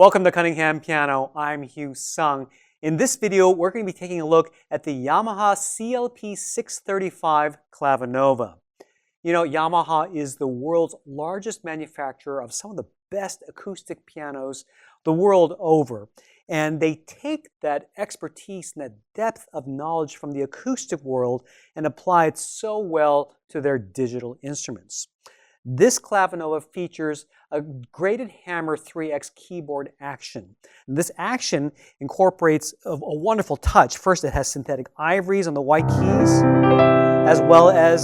Welcome to Cunningham Piano. I'm Hugh Sung. In this video, we're going to be taking a look at the Yamaha CLP-635 Clavinova. You know, Yamaha is the world's largest manufacturer of some of the best acoustic pianos the world over. And they take that expertise and that depth of knowledge from the acoustic world and apply it so well to their digital instruments. This Clavinova features a graded hammer 3X keyboard action. And this action incorporates a wonderful touch. First, it has synthetic ivories on the white keys, as well as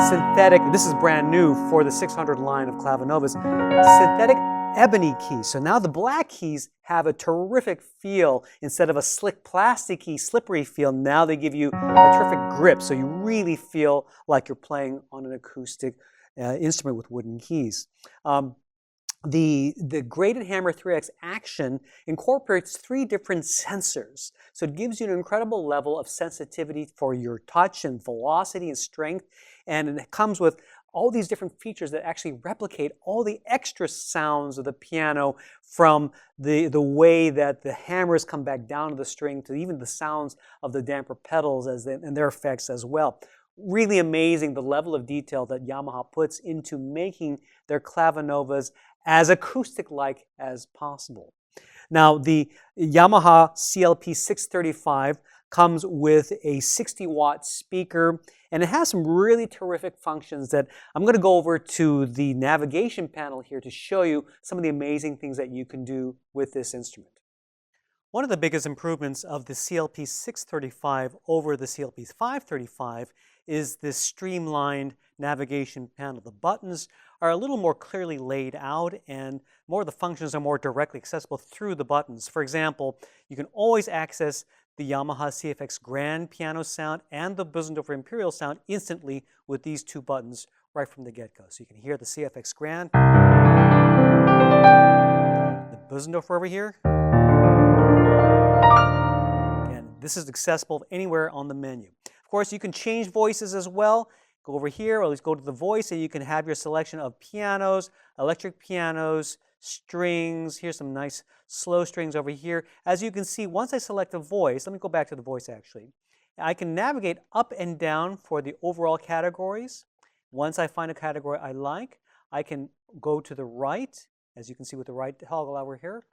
synthetic, this is brand new for the 600 line of Clavinovas, synthetic ebony keys. So now the black keys have a terrific feel. Instead of a slick plasticky, slippery feel, now they give you a terrific grip. So you really feel like you're playing on an acoustic instrument with wooden keys. The graded hammer 3X action incorporates 3 different sensors. So it gives you an incredible level of sensitivity for your touch and velocity and strength. And it comes with all these different features that actually replicate all the extra sounds of the piano, from the way that the hammers come back down to the string to even the sounds of the damper pedals and their effects as well. Really amazing the level of detail that Yamaha puts into making their Clavinovas as acoustic-like as possible. Now, the Yamaha CLP-635 comes with a 60-watt speaker, and it has some really terrific functions that I'm going to go over to the navigation panel here to show you some of the amazing things that you can do with this instrument. One of the biggest improvements of the CLP-635 over the CLP-535 is this streamlined navigation panel. The buttons are a little more clearly laid out, and more of the functions are more directly accessible through the buttons. For example, you can always access the Yamaha CFX Grand piano sound and the Bӧsendorfer Imperial sound instantly with these 2 buttons right from the get-go. So you can hear the CFX Grand, the Bősendorfer over here. And this is accessible anywhere on the menu. Of course, you can change voices as well. Go over here, or at least go to the voice, and you can have your selection of pianos, electric pianos, strings. Here's some nice slow strings over here. As you can see, once I select a voice, let me go back to the voice actually. I can navigate up and down for the overall categories. Once I find a category I like, I can go to the right, as you can see with the right toggle over here,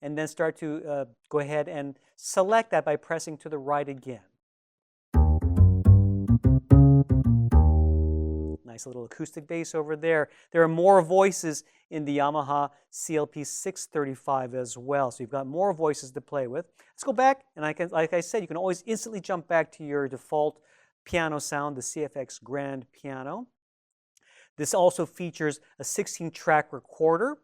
and then start to go ahead and select that by pressing to the right again. Nice little acoustic bass over there. There are more voices in the Yamaha CLP-635 as well, so you've got more voices to play with. Let's go back, and like I said, you can always instantly jump back to your default piano sound, the CFX Grand piano. This also features a 16-track recorder.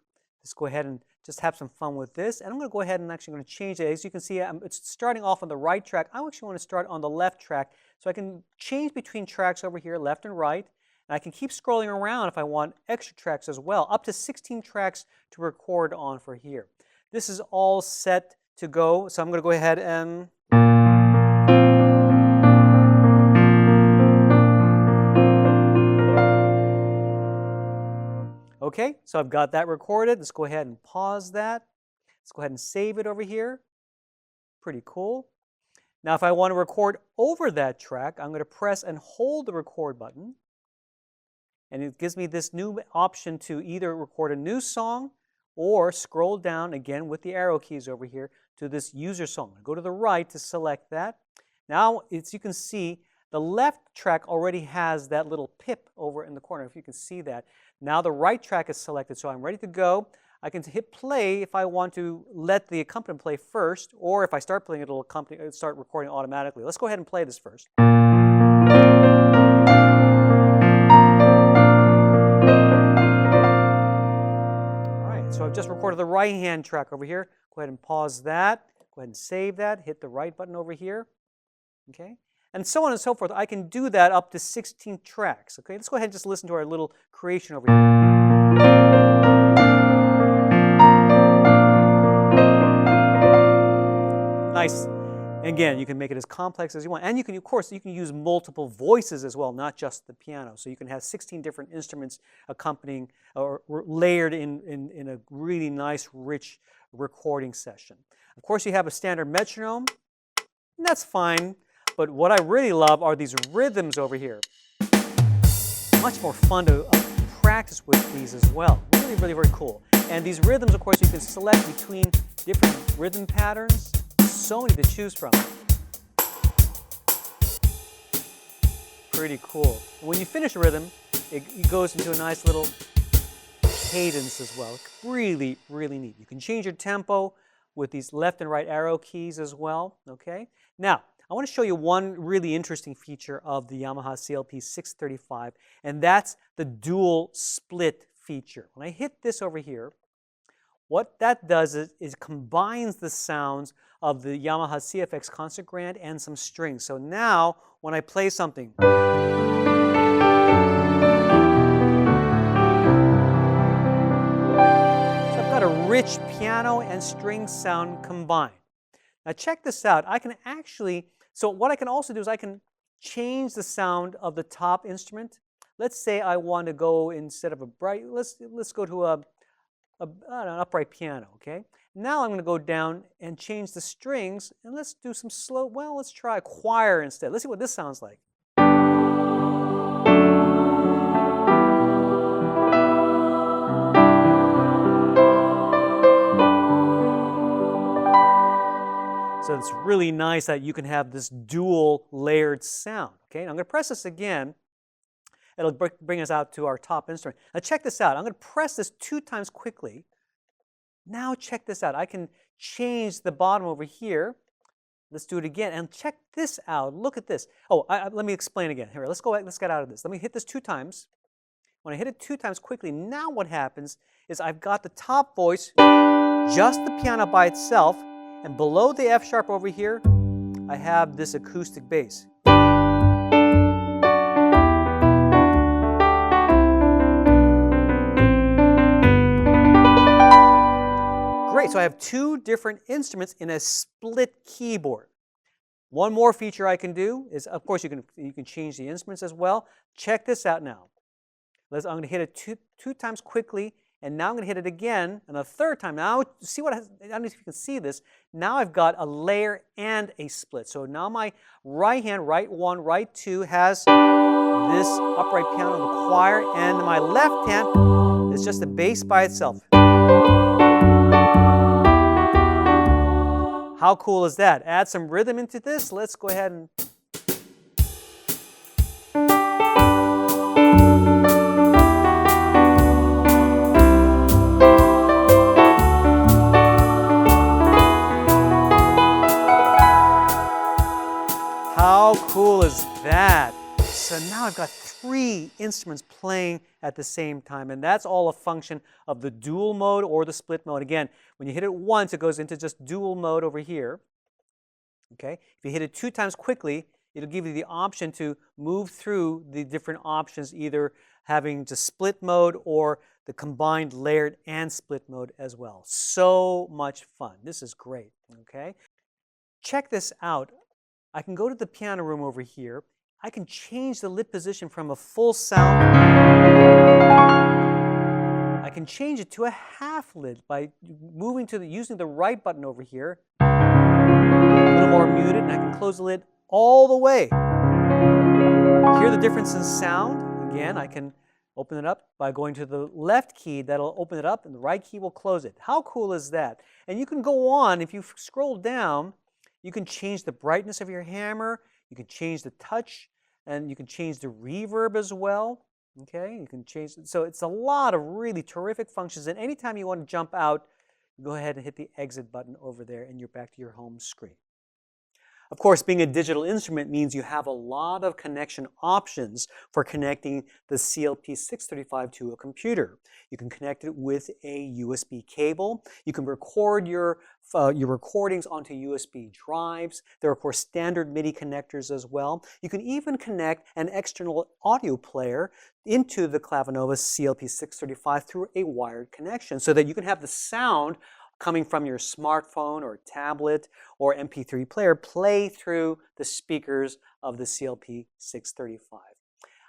Let's go ahead and just have some fun with this. And I'm going to go ahead and actually going to change it. As you can see, it's starting off on the right track. I actually want to start on the left track, so I can change between tracks over here, left and right. And I can keep scrolling around if I want extra tracks as well, up to 16 tracks to record on for here. This is all set to go, so I'm going to go ahead and okay, so I've got that recorded. Let's go ahead and pause that. Let's go ahead and save it over here. Pretty cool. Now, if I want to record over that track, I'm going to press and hold the record button. And it gives me this new option to either record a new song or scroll down again with the arrow keys over here to this user song. Go to the right to select that. Now, as you can see, the left track already has that little pip over in the corner, if you can see that. Now the right track is selected, so I'm ready to go. I can hit play if I want to let the accompaniment play first, or if I start playing, it'll start recording automatically. Let's go ahead and play this first. So I've just recorded the right-hand track over here. Go ahead and pause that. Go ahead and save that. Hit the right button over here. Okay? And so on and so forth. I can do that up to 16 tracks. Okay? Let's go ahead and just listen to our little creation over here. Nice. Again, you can make it as complex as you want. And you can, of course, you can use multiple voices as well, not just the piano. So you can have 16 different instruments accompanying or layered in a really nice, rich recording session. Of course, you have a standard metronome, and that's fine. But what I really love are these rhythms over here. Much more fun to practice with these as well. Really, really, very cool. And these rhythms, of course, you can select between different rhythm patterns. So many to choose from. Pretty cool. And when you finish a rhythm, it goes into a nice little cadence as well. Really, really neat. You can change your tempo with these left and right arrow keys as well. Okay. Now, I want to show you one really interesting feature of the Yamaha CLP-635, and that's the dual split feature. When I hit this over here, what that does is combines the sounds of the Yamaha CFX concert grand and some strings. So now, when I play something, so I've got a rich piano and string sound combined. Now check this out. I can actually, so what I can also do is I can change the sound of the top instrument. Let's say I want to go, instead of a bright, let's go to an upright piano, okay? Now I'm going to go down and change the strings, and let's do some slow, well, let's try a choir instead. Let's see what this sounds like. So it's really nice that you can have this dual layered sound, okay? Now I'm going to press this again. It'll bring us out to our top instrument. Now check this out. I'm going to press this 2 times quickly. Now check this out. I can change the bottom over here. Let's do it again. And check this out. Look at this. Oh, let me explain again. Here, let's get out of this. Let me hit this 2 times. When I hit it 2 times quickly, now what happens is I've got the top voice, just the piano by itself, and below the F sharp over here, I have this acoustic bass. Great, so I have 2 different instruments in a split keyboard. One more feature I can do is, of course, you can change the instruments as well. Check this out now. I'm going to hit it 2 times quickly, and now I'm going to hit it again, and a 3rd time. Now, see what I don't know if you can see this. Now I've got a layer and a split. So now my right hand, right 1, right 2, has this upright piano, the choir, and my left hand is just the bass by itself. How cool is that? Add some rhythm into this. Let's go ahead and... How cool is that? So now I've got 3 instruments playing at the same time, and that's all a function of the dual mode or the split mode. Again, when you hit it once, it goes into just dual mode over here. Okay? If you hit it 2 times quickly, it'll give you the option to move through the different options, either having just split mode or the combined layered and split mode as well. So much fun. This is great. Okay? Check this out. I can go to the piano room over here. I can change the lid position from a full sound. I can change it to a half lid by moving to using the right button over here. A little more muted, and I can close the lid all the way. Hear the difference in sound? Again, I can open it up by going to the left key. That'll open it up, and the right key will close it. How cool is that? And you can go on. If you scroll down, you can change the brightness of your hammer. You can change the touch, and you can change the reverb as well. Okay, you can change, so it's a lot of really terrific functions, and anytime you want to jump out, go ahead and hit the exit button over there, and you're back to your home screen. Of course, being a digital instrument means you have a lot of connection options for connecting the CLP-635 to a computer. You can connect it with a USB cable. You can record your recordings onto USB drives. There are, of course, standard MIDI connectors as well. You can even connect an external audio player into the Clavinova CLP-635 through a wired connection so that you can have the sound coming from your smartphone or tablet or MP3 player play through the speakers of the CLP-635.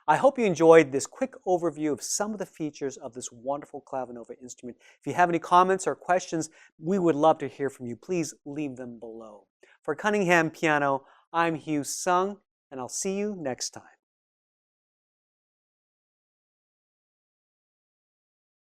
I hope you enjoyed this quick overview of some of the features of this wonderful Clavinova instrument. If you have any comments or questions, we would love to hear from you. Please leave them below. For Cunningham Piano, I'm Hugh Sung, and I'll see you next time.